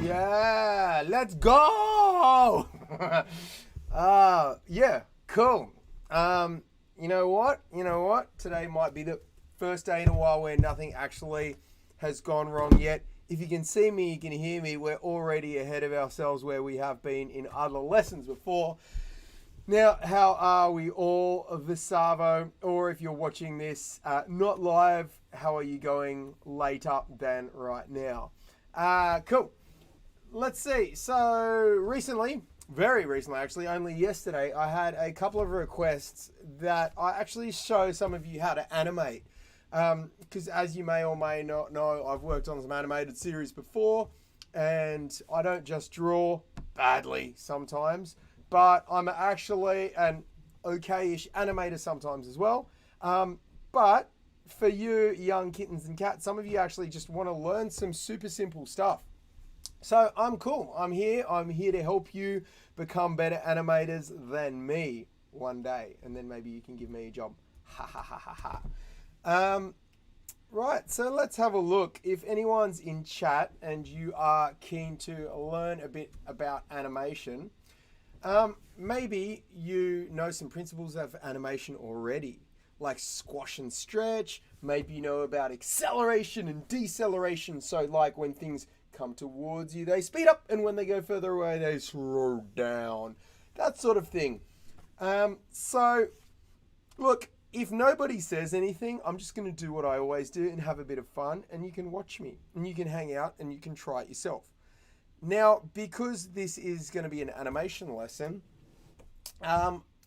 Yeah, let's go. Yeah, cool. You know what? Today might be the first day in a while where nothing actually has gone wrong yet. If you can see me, you can hear me. We're already ahead of ourselves where we have been in other lessons before. Now, how are we all, Visavo? Or if you're watching this not live, how are you going later than right now? Cool. Let's see. So recently, very recently actually, only yesterday, I had a couple of requests that I actually show some of you how to animate. Because as you may or may not know, I've worked on some animated series before, and I don't just draw badly sometimes, but I'm actually an okay-ish animator sometimes as well. But for you young kittens and cats, some of you actually just want to learn some super simple stuff. So I'm cool. I'm here to help you become better animators than me one day. And then maybe you can give me a job. Ha ha ha ha ha. Right, so let's have a look. If anyone's in chat and you are keen to learn a bit about animation, maybe you know some principles of animation already, like squash and stretch. Maybe you know about acceleration and deceleration. So like when things come towards you, they speed up, and when they go further away, they slow down. That sort of thing. So, look, if nobody says anything, I'm just going to do what I always do and have a bit of fun, and you can watch me, and you can hang out, and you can try it yourself. Now, because this is going to be an animation lesson,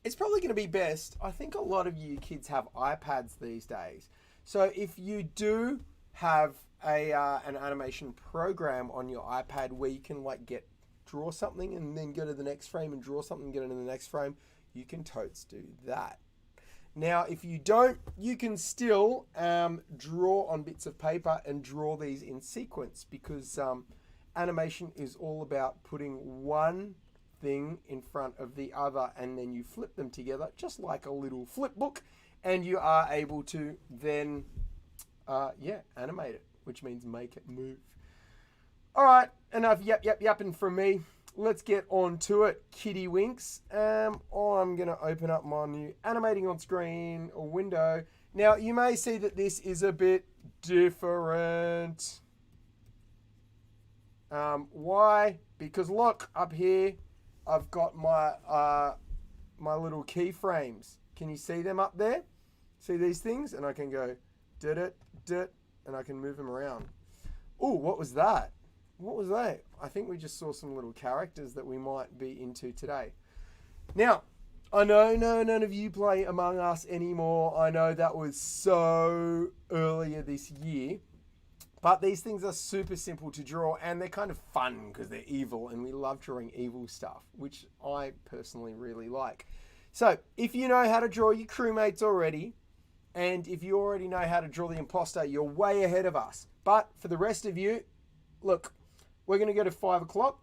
it's probably going to be best. I think a lot of you kids have iPads these days. So if you do have an animation program on your iPad where you can draw something and then go to the next frame and draw something and get into the next frame, you can totes do that. Now, if you don't, you can still draw on bits of paper and draw these in sequence, because animation is all about putting one thing in front of the other, and then you flip them together just like a little flip book, and you are able to then animate it, which means make it move. All right, enough yapping from me. Let's get on to it, kitty winks. I'm going to open up my new animating on screen window. Now, you may see that this is a bit different. Why? Because look, up here, I've got my my little keyframes. Can you see them up there? See these things? And I can go, and I can move them around. Oh, what was that? What was that? I think we just saw some little characters that we might be into today. Now, I know none of you play Among Us anymore. I know that was so earlier this year. But these things are super simple to draw, and they're kind of fun because they're evil, and we love drawing evil stuff, which I personally really like. So, if you know how to draw your crewmates already, and if you already know how to draw the imposter, you're way ahead of us. But for the rest of you, look, we're going to go to 5 o'clock.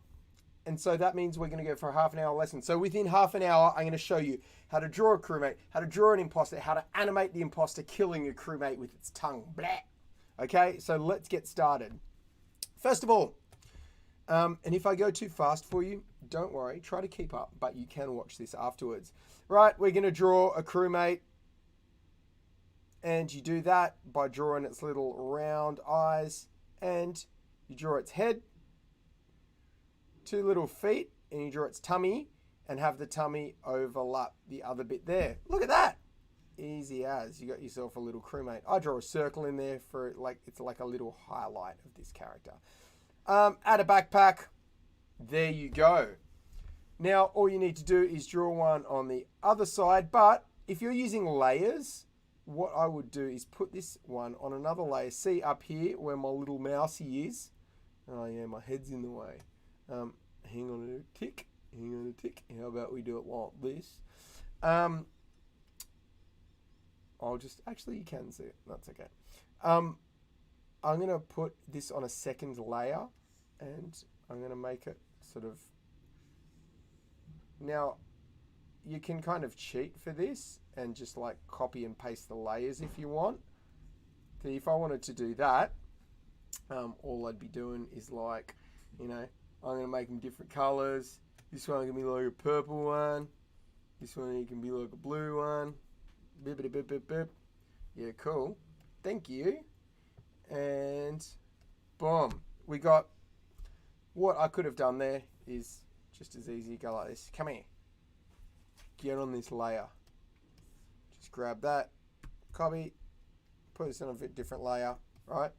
And so that means we're going to go for a half an hour lesson. So within half an hour, I'm going to show you how to draw a crewmate, how to draw an imposter, how to animate the imposter killing a crewmate with its tongue. Blah. Okay, so let's get started. First of all, and if I go too fast for you, don't worry, try to keep up, but you can watch this afterwards. Right, we're going to draw a crewmate. And you do that by drawing its little round eyes, and you draw its head, 2 little feet, and you draw its tummy and have the tummy overlap the other bit there. Look at that. Easy as. You got yourself a little crewmate. I draw a circle in there for it's like a little highlight of this character. Add a backpack. There you go. Now, all you need to do is draw one on the other side, but if you're using layers, what I would do is put this one on another layer. See up here where my little mousey is? Oh yeah, my head's in the way. Hang on a tick. How about we do it like this? I'll just, actually you can see it. That's okay. I'm going to put this on a second layer, and I'm going to make it sort of, now you can kind of cheat for this and just like copy and paste the layers if you want. So if I wanted to do that, all I'd be doing is like You know, I'm going to make them different colors. This one can be like a purple one. This one can be like a blue one. Bip, bip, bip, bip, bip. Yeah, cool. Thank you. And boom. We got, what I could have done there is just as easy. Go like this. Come here. Get on this layer. Just grab that. Copy. Put this on a different layer. Right?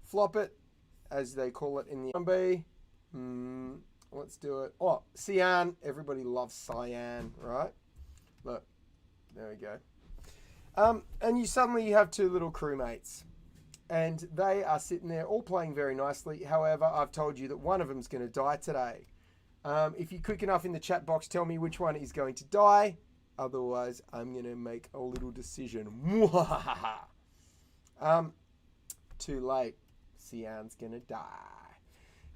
Flop it, as they call it in the MB. Let's do it. Oh, cyan. Everybody loves cyan, right? Look, there we go. And you suddenly have two little crewmates, and they are sitting there all playing very nicely. However, I've told you that one of them is going to die today. If you're quick enough in the chat box, tell me which one is going to die. Otherwise, I'm going to make a little decision. Too late. Cyan's going to die.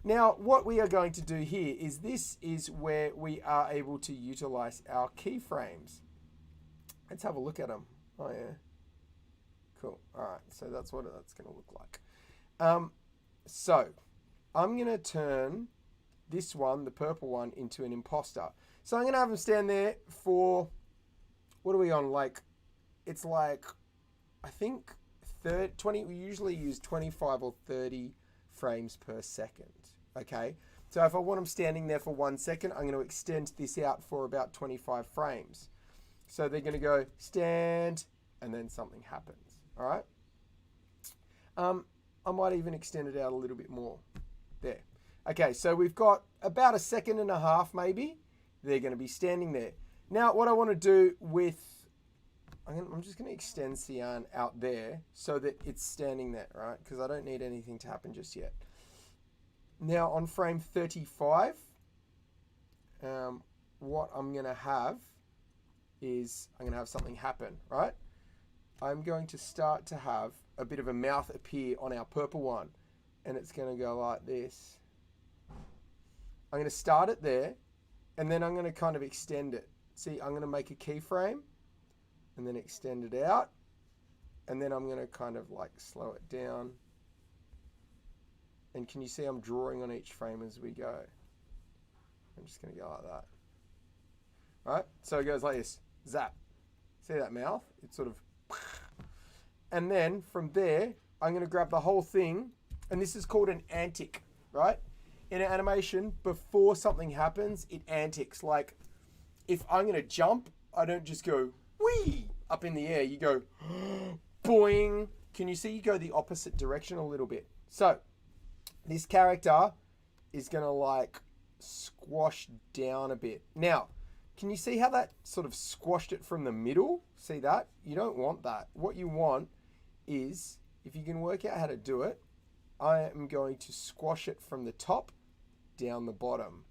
Now, what we are going to do here is this is where we are able to utilize our keyframes. Let's have a look at them. Oh, yeah. Cool. All right. So that's what that's going to look like. So I'm going to turn this one, the purple one, into an imposter. So I'm going to have them stand there for, what are we on? Like, it's like, I think 20, we usually use 25 or 30 frames per second. Okay, so if I want them standing there for 1 second, I'm going to extend this out for about 25 frames. So they're going to go stand, and then something happens. All right. I might even extend it out a little bit more. There. Okay, so we've got about 1.5 seconds, maybe. They're going to be standing there. Now, what I want to do with, I'm just going to extend cyan out there so that it's standing there, right? Because I don't need anything to happen just yet. Now on frame 35, what I'm going to have is I'm going to have something happen, right? I'm going to start to have a bit of a mouth appear on our purple one, and it's going to go like this. I'm going to start it there, and then I'm going to kind of extend it. See, I'm going to make a keyframe, and then extend it out, and then I'm going to kind of like slow it down. And can you see I'm drawing on each frame as we go? I'm just going to go like that. Right? So it goes like this. Zap. See that mouth? It's sort of... And then from there, I'm going to grab the whole thing. And this is called an antic, right? In an animation, before something happens, it antics. Like, if I'm going to jump, I don't just go, whee, up in the air. You go, boing. Can you see you go the opposite direction a little bit? So... this character is going to like squash down a bit. Now, can you see how that sort of squashed it from the middle? See that? You don't want that. What you want is, if you can work out how to do it, I am going to squash it from the top down the bottom.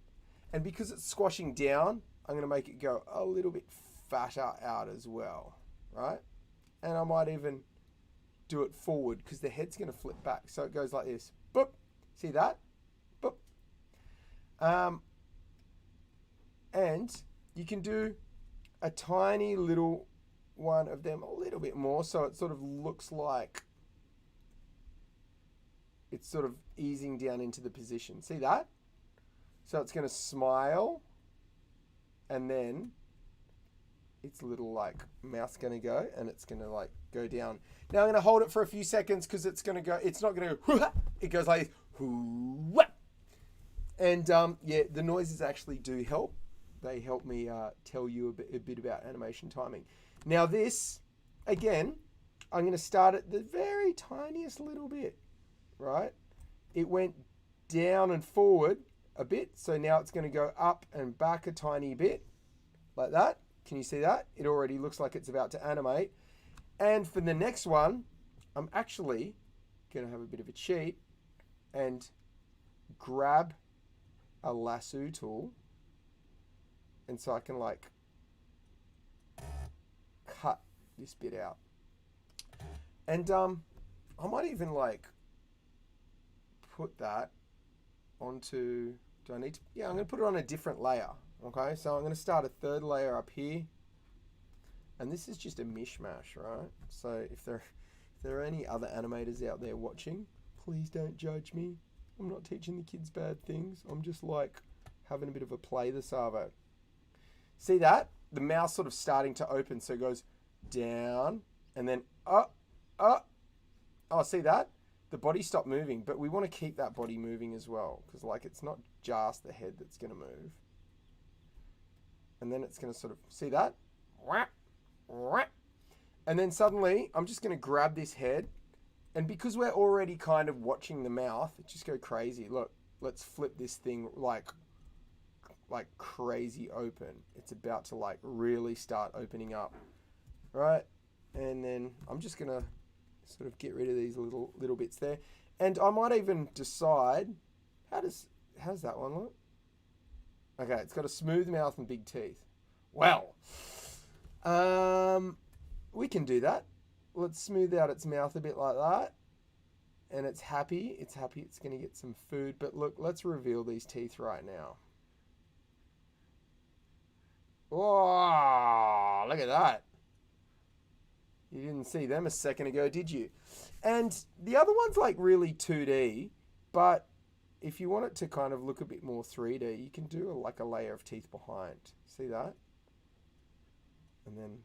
And because it's squashing down, I'm going to make it go a little bit fatter out as well, right? And I might even do it forward because the head's going to flip back. So it goes like this. Boop. See that? Boop. And you can do a tiny little one of them a little bit more, so it sort of looks like it's sort of easing down into the position. See that? So it's going to smile, and then its little like mouth's going to go, and it's going to like go down. Now I'm going to hold it for a few seconds because it's going to go. It's not going to go. It goes like this. And yeah, the noises actually do help. They help me tell you a bit about animation timing. Now this, again, I'm going to start at the very tiniest little bit, right? It went down and forward a bit, so now it's going to go up and back a tiny bit, like that. Can you see that? It already looks like it's about to animate. And for the next one, I'm actually going to have a bit of a cheat and grab a lasso tool, and so I can like cut this bit out. And I might even like put that onto, do I need to, yeah, I'm going to put it on a different layer. Okay, so I'm going to start a third layer up here, and this is just a mishmash, right? So if there are any other animators out there watching, please don't judge me. I'm not teaching the kids bad things. I'm just like having a bit of a play this arvo. See that? The mouth sort of starting to open. So it goes down and then up, up. Oh, see that? The body stopped moving, but we want to keep that body moving as well because like it's not just the head that's going to move. And then it's going to sort of, see that? And then suddenly I'm just going to grab this head, and because we're already kind of watching the mouth, it just go crazy. Look, let's flip this thing like crazy open. It's about to like really start opening up, right? And then I'm just going to sort of get rid of these little bits there. And I might even decide, how does that one look? Okay, it's got a smooth mouth and big teeth. Well, we can do that. Let's smooth out its mouth a bit like that. And it's happy. It's going to get some food. But look, let's reveal these teeth right now. Oh, look at that. You didn't see them a second ago, did you? And the other one's like really 2D, but if you want it to kind of look a bit more 3D, you can do like a layer of teeth behind. See that? And then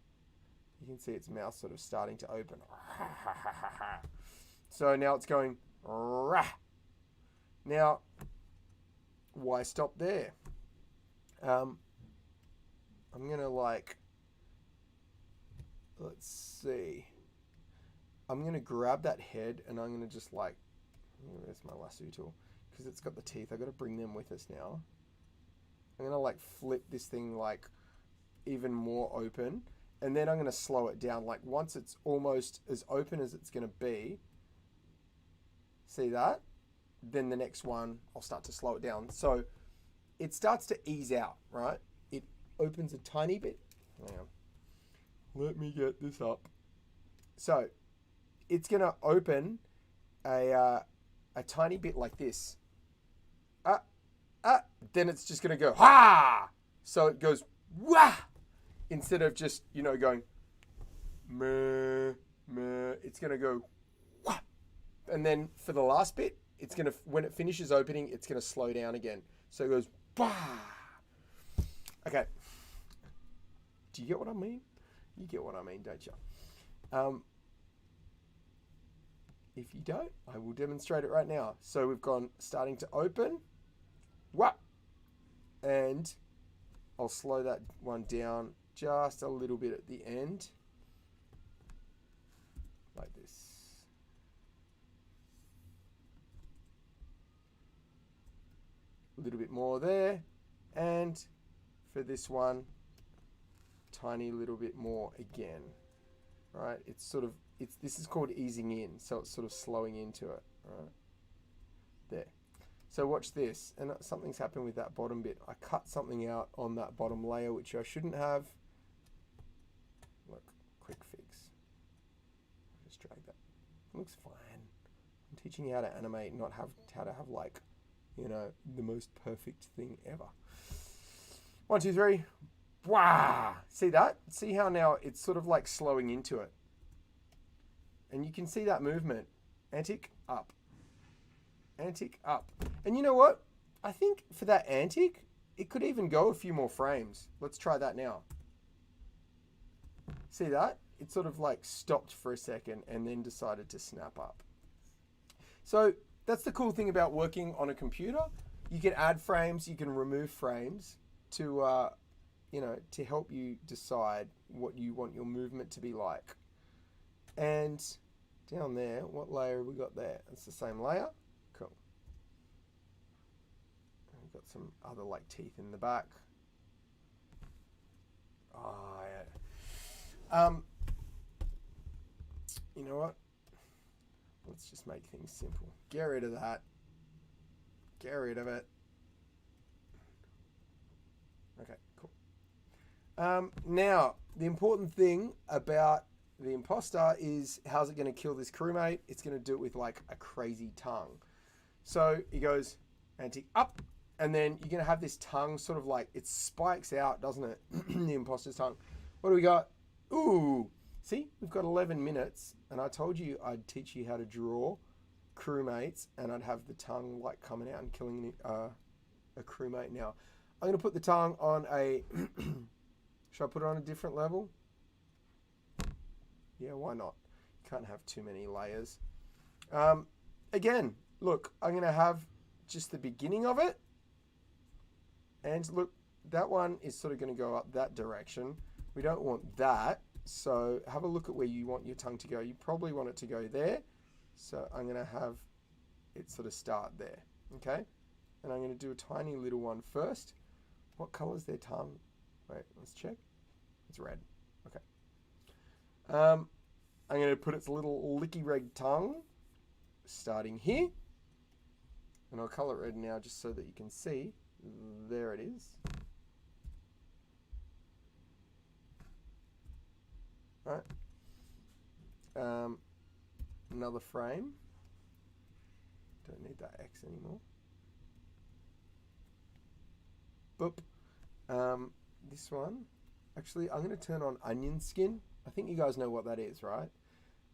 you can see its mouth sort of starting to open. So now it's going. Now, why stop there? I'm going to like, let's see. I'm going to grab that head and I'm going to just like, where's my lasso tool? Because it's got the teeth. I've got to bring them with us now. I'm going to like flip this thing like even more open. And then I'm going to slow it down. Like once it's almost as open as it's going to be, see that? Then the next one, I'll start to slow it down. So it starts to ease out, right? It opens a tiny bit. Hang on. Let me get this up. So it's going to open a tiny bit like this. Then it's just going to go, ha! So it goes, wah! Instead of just, going, meh, meh, it's going to go, wah! And then for the last bit, it's going to, when it finishes opening, it's going to slow down again. So it goes, wah! Okay. Do you get what I mean? You get what I mean, don't you? If you don't, I will demonstrate it right now. So we've gone starting to open. Wah! And I'll slow that one down just a little bit at the end. Like this. A little bit more there. And for this one, tiny little bit more again. Right? It's sort of, this is called easing in. So it's sort of slowing into it. Right? There. So watch this, and something's happened with that bottom bit. I cut something out on that bottom layer, which I shouldn't have. Look, quick fix. Just drag that. It looks fine. I'm teaching you how to animate, not how to have like, the most perfect thing ever. 1, 2, 3. Wow! See that? See how now it's sort of like slowing into it. And you can see that movement. Antic, up. Antic, up. And you know what? I think for that antic, it could even go a few more frames. Let's try that now. See that? It sort of like stopped for a second and then decided to snap up. So that's the cool thing about working on a computer. You can add frames, you can remove frames to, to help you decide what you want your movement to be like. And down there, what layer have we got there? It's the same layer. Cool. We've got some other like teeth in the back. Oh, yeah. You know what? Let's just make things simple. Get rid of that. Get rid of it. Okay, cool. Now, the important thing about the imposter is how's it going to kill this crewmate? It's going to do it with like a crazy tongue. So he goes anti up, and then you're going to have this tongue sort of like, it spikes out, doesn't it? The imposter's tongue. What do we got? Ooh, see, we've got 11 minutes, and I told you I'd teach you how to draw crewmates, and I'd have the tongue like coming out and killing a crewmate. Now, I'm going to put the tongue on a... Should I put it on a different level? Yeah, why not? You can't have too many layers. Again, look, I'm going to have just the beginning of it. And look, that one is sort of going to go up that direction. We don't want that. So have a look at where you want your tongue to go. You probably want it to go there. So I'm going to have it sort of start there. Okay? And I'm going to do a tiny little one first. What color is their tongue? Wait, let's check. It's red. Okay. I'm going to put its little licky red tongue starting here. And I'll color it red now just so that you can see. There it is. All right. Another frame. Don't need that X anymore. Boop. This one. Actually, I'm going to turn on onion skin. I think you guys know what that is, right?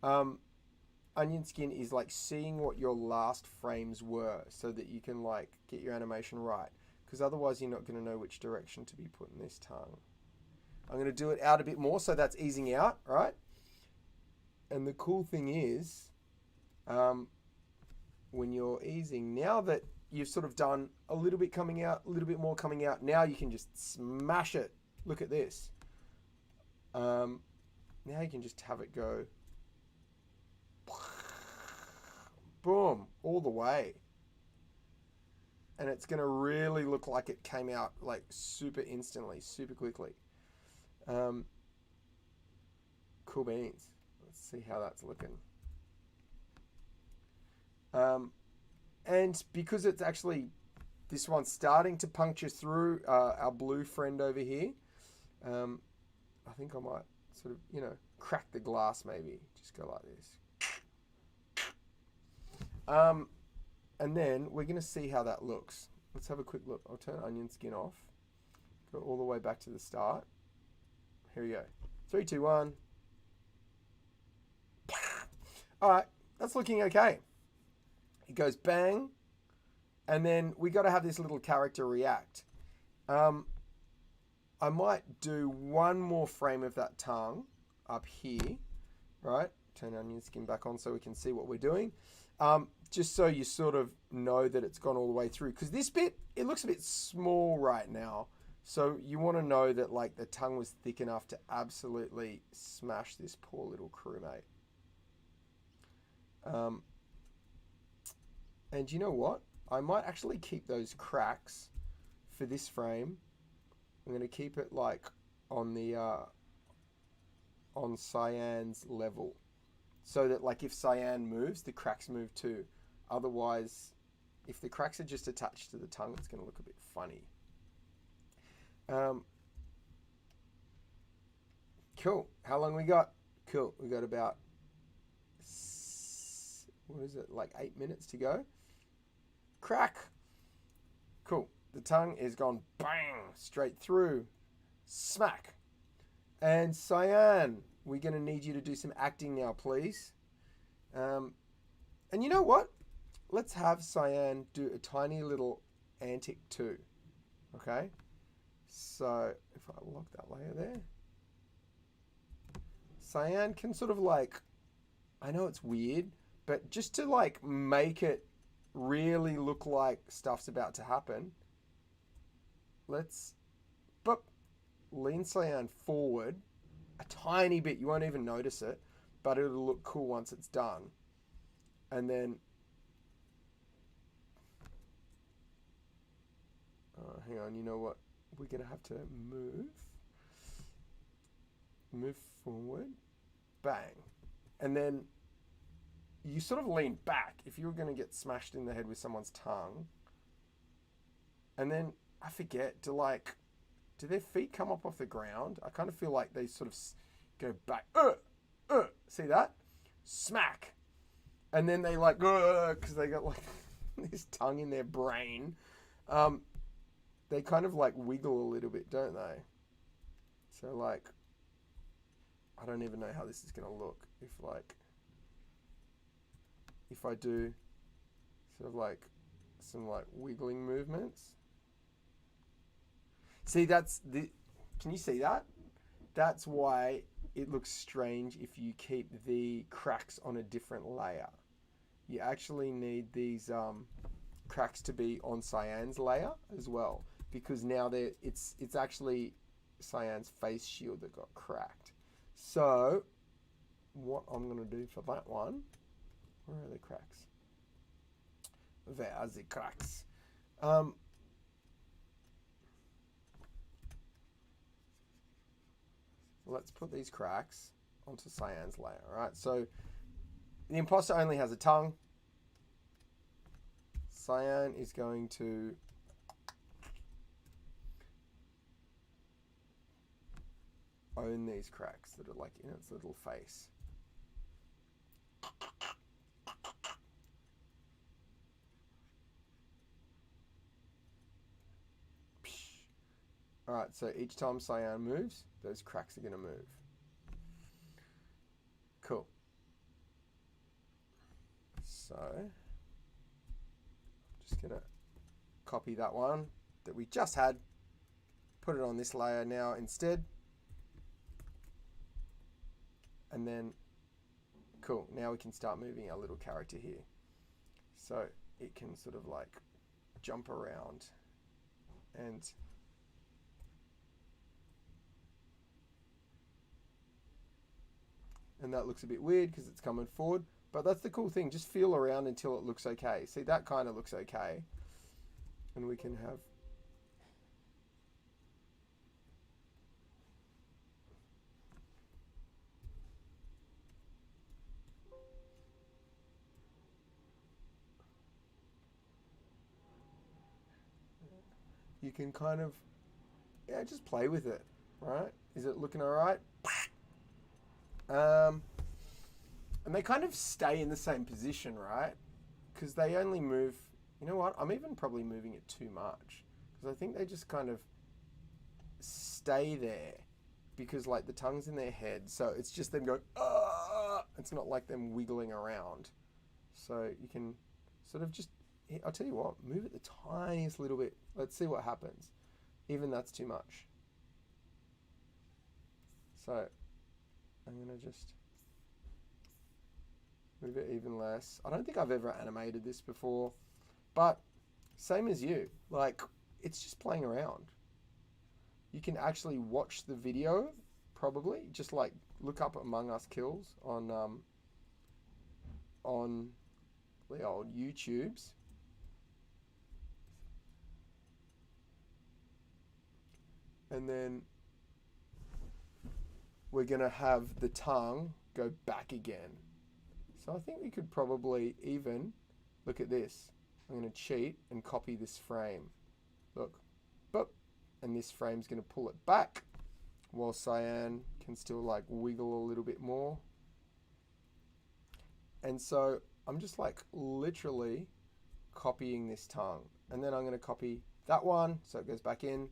Onion skin is like seeing what your last frames were so that you can like get your animation right. Because otherwise you're not going to know which direction to be putting this tongue. I'm going to do it out a bit more so that's easing out, right? And the cool thing is, when you're easing, now that you've sort of done a little bit coming out, a little bit more coming out, now you can just smash it. Look at this. Now you can just have it go, boom, all the way. And it's going to really look like it came out like super instantly, super quickly. Cool beans. Let's see how that's looking. And because it's actually, this one's starting to puncture through our blue friend over here, I think I might sort of, you know, crack the glass maybe. Just go like this. And then we're going to see how that looks. Let's have a quick look. I'll turn onion skin off. Go all the way back to the start. Here we go. 3, 2, 1. All right, that's looking okay. It goes bang. And then we got to have this little character react. I might do one more frame of that tongue up here, right? Turn onion skin back on so we can see what we're doing. Just so you sort of know that it's gone all the way through. Because this bit, it looks a bit small right now. So you want to know that like the tongue was thick enough to absolutely smash this poor little crewmate. And you know what? I might actually keep those cracks for this frame. I'm going to keep it like on the on Cyan's level, so that like if Cyan moves, the cracks move too. Otherwise, if the cracks are just attached to the tongue, it's going to look a bit funny. Cool. How long we got? Cool. We got about, what is it, like 8 minutes to go. Crack. Cool. The tongue is gone bang, straight through. Smack. And Cyan, we're going to need you to do some acting now, please. And you know what? Let's have Cyan do a tiny little antic too. Okay? So, if I lock that layer there. Cyan can sort of like, I know it's weird, but just to like make it really look like stuff's about to happen, let's lean Cyan forward a tiny bit. You won't even notice it, but it'll look cool once it's done. And then, hang on, you know what? We're going to have to move forward, bang. And then you sort of lean back if you were going to get smashed in the head with someone's tongue. And then, I forget, do their feet come up off the ground? I kind of feel like they sort of go back. See that? Smack. And then they like, because they got like this tongue in their brain. They kind of like wiggle a little bit, don't they? So like, I don't even know how this is going to look. If I do Sort of like some like wiggling movements. See, that's the. Can you see that? That's why it looks strange if you keep the cracks on a different layer. You actually need these cracks to be on Cyan's layer as well, because now it's actually Cyan's face shield that got cracked. So what I'm gonna do for that one, where are the cracks? Where are the cracks? Let's put these cracks onto Cyan's layer. All right, so the imposter only has a tongue. Cyan is going to own these cracks that are like in its little face. All right, so each time Cyan moves, those cracks are going to move. Cool. So, I'm just going to copy that one that we just had, put it on this layer now instead. And then, cool, now we can start moving our little character here. So it can sort of like jump around and that looks a bit weird because it's coming forward, but that's the cool thing. Just feel around until it looks okay. See, that kind of looks okay. And we can have you can kind of, yeah, just play with it, right? Is it looking all right? And they kind of stay in the same position, right? Because they only move, you know what? I'm even probably moving it too much. Because I think they just kind of stay there. Because like the tongue's in their head. So it's just them going, ah! It's not like them wiggling around. So you can sort of just, I'll tell you what, move it the tiniest little bit. Let's see what happens. Even that's too much. So I'm going to just move it even less. I don't think I've ever animated this before, but same as you. Like, it's just playing around. You can actually watch the video, probably. Just like look up Among Us Kills on the old YouTubes. And then we're going to have the tongue go back again. So I think we could probably even look at this. I'm going to cheat and copy this frame. Look, boop, and this frame's going to pull it back while Cyan can still like wiggle a little bit more. And so I'm just like literally copying this tongue. And then I'm going to copy that one so it goes back in.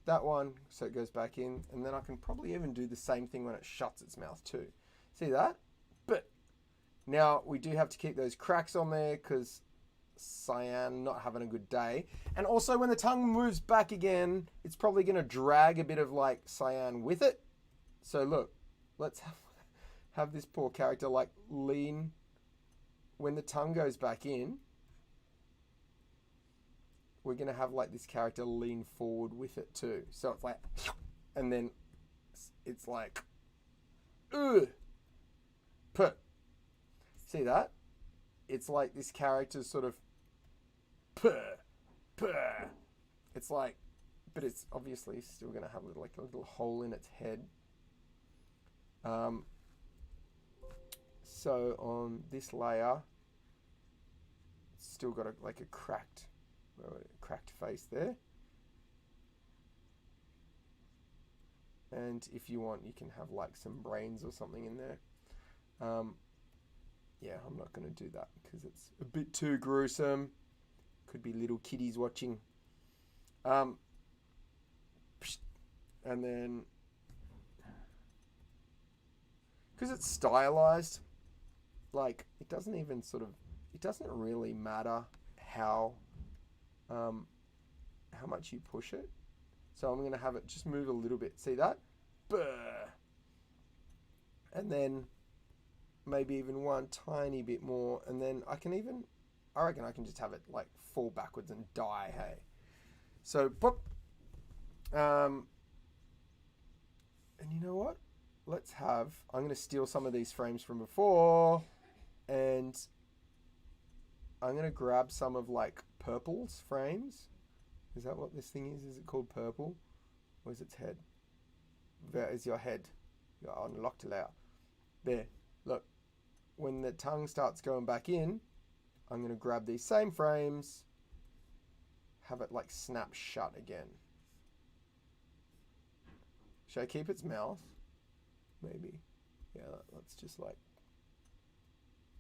That one so it goes back in. And then I can probably even do the same thing when it shuts its mouth too. See that? But now we do have to keep those cracks on there because Cyan not having a good day. And also when the tongue moves back again, it's probably going to drag a bit of like Cyan with it. So look, let's have this poor character like lean. When the tongue goes back in, we're going to have like this character lean forward with it too. So it's like, and then it's like, ugh, put. See that? It's like this character's sort of, purr, purr. It's like, but it's obviously still going to have like a little hole in its head. So on this layer, it's still got like a cracked face there. And if you want, you can have like some brains or something in there. Yeah, I'm not going to do that because it's a bit too gruesome. Could be little kiddies watching. And then, because it's stylized, like it doesn't even sort of it doesn't really matter how much you push it. So I'm going to have it just move a little bit. See that? Burr. And then maybe even one tiny bit more. And then I reckon I can just have it like fall backwards and die, hey? So, boop. And you know what? I'm going to steal some of these frames from before. And I'm going to grab some of like Purple's frames. Is that what this thing is? Is it called Purple? Where's its head? There is your head. You're unlocked allow. There. Look. When the tongue starts going back in, I'm going to grab these same frames, have it like snap shut again. Should I keep its mouth? Maybe. Yeah, let's just like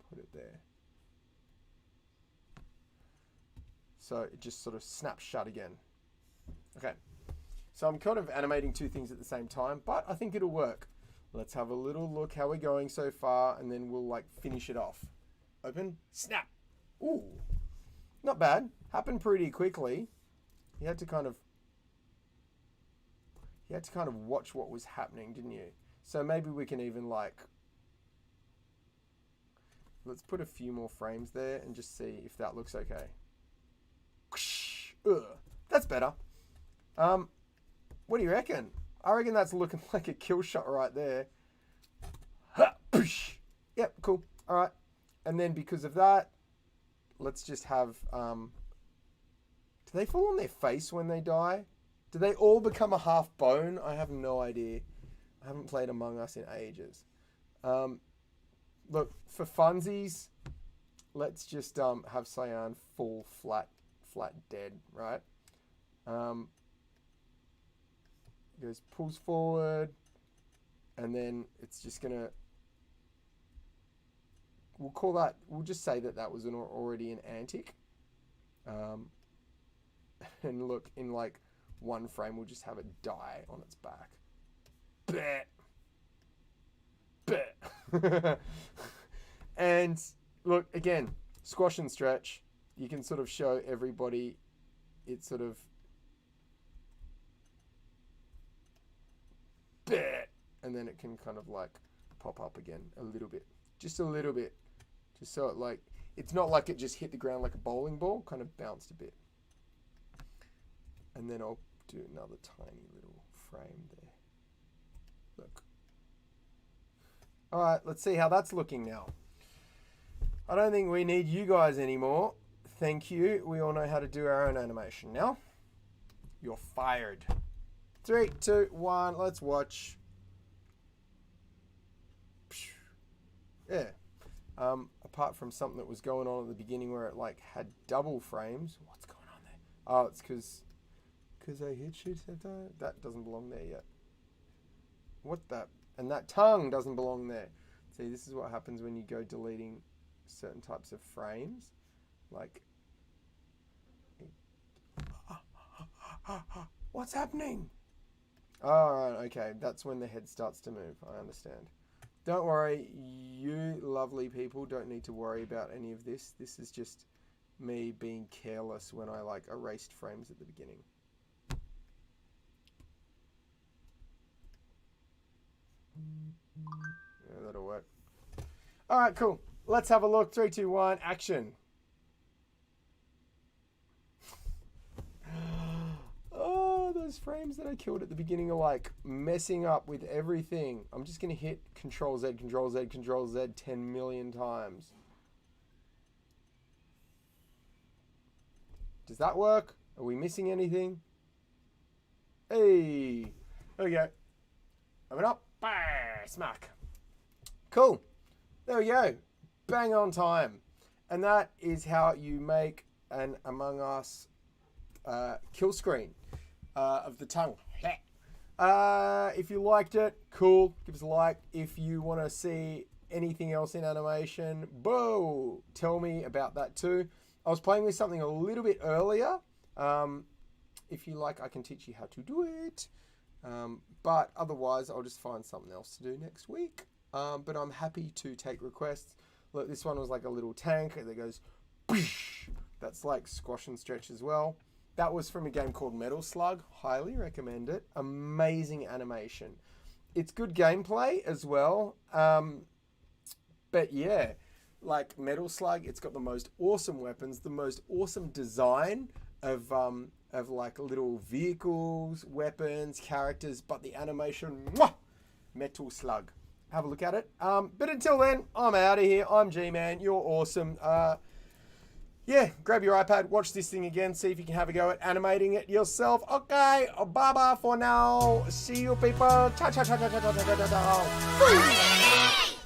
put it there. So it just sort of snaps shut again. Okay. So I'm kind of animating two things at the same time, but I think it'll work. Let's have a little look how we're going so far, and then we'll like finish it off. Open, snap. Ooh, not bad. Happened pretty quickly. You had to kind of watch what was happening, didn't you? So maybe we can even like, let's put a few more frames there and just see if that looks okay. Ugh, that's better. What do you reckon? I reckon that's looking like a kill shot right there. Yep, cool. All right. And then because of that, let's just have... do they fall on their face when they die? Do they all become a half bone? I have no idea. I haven't played Among Us in ages. Look, for funsies, let's just have Cyan fall flat dead, right? Goes, pulls forward, and then it's just gonna, we'll just say that was already an antic. And look, in like one frame, we'll just have it die on its back. Bet. And look, again, squash and stretch. You can sort of show everybody it's sort of and then it can kind of like pop up again a little bit, just a little bit, just so it like, it's not like it just hit the ground like a bowling ball, kind of bounced a bit. And then I'll do another tiny little frame there. Look. All right, let's see how that's looking now. I don't think we need you guys anymore. Thank you. We all know how to do our own animation now. You're fired. 3, 2, 1, let's watch. Yeah. Apart from something that was going on at the beginning where it like had double frames. What's going on there? Oh, it's because I hit shit. That doesn't belong there yet. What that? And that tongue doesn't belong there. See, this is what happens when you go deleting certain types of frames. Like, what's happening? All right, okay. That's when the head starts to move. I understand. Don't worry, you lovely people don't need to worry about any of this. This is just me being careless when I like erased frames at the beginning. Yeah, that'll work. All right, cool. Let's have a look. 3, 2, 1, action. Oh, those frames that I killed at the beginning are like messing up with everything. I'm just going to hit Control Z, Control Z, Control Z 10 million times. Does that work? Are we missing anything? Hey, there we go. Open up. Bah, smack. Cool. There we go. Bang on time. And that is how you make an Among Us kill screen of the tongue. If you liked it, cool. Give us a like. If you want to see anything else in animation, boo, tell me about that too. I was playing with something a little bit earlier. If you like, I can teach you how to do it. But otherwise, I'll just find something else to do next week. But I'm happy to take requests. Look, this one was like a little tank that goes, that's like squash and stretch as well. That was from a game called Metal Slug. Highly recommend it. Amazing animation. It's good gameplay as well. But yeah, like Metal Slug, it's got the most awesome weapons, the most awesome design of like little vehicles, weapons, characters, but the animation, mwah, Metal Slug. Have a look at it. But until then, I'm out of here. I'm G-Man. You're awesome. Yeah, grab your iPad, watch this thing again, see if you can have a go at animating it yourself. Okay, bye-bye for now. See you people. Ciao, ciao, ciao, ciao, ciao, ciao, ciao, ciao.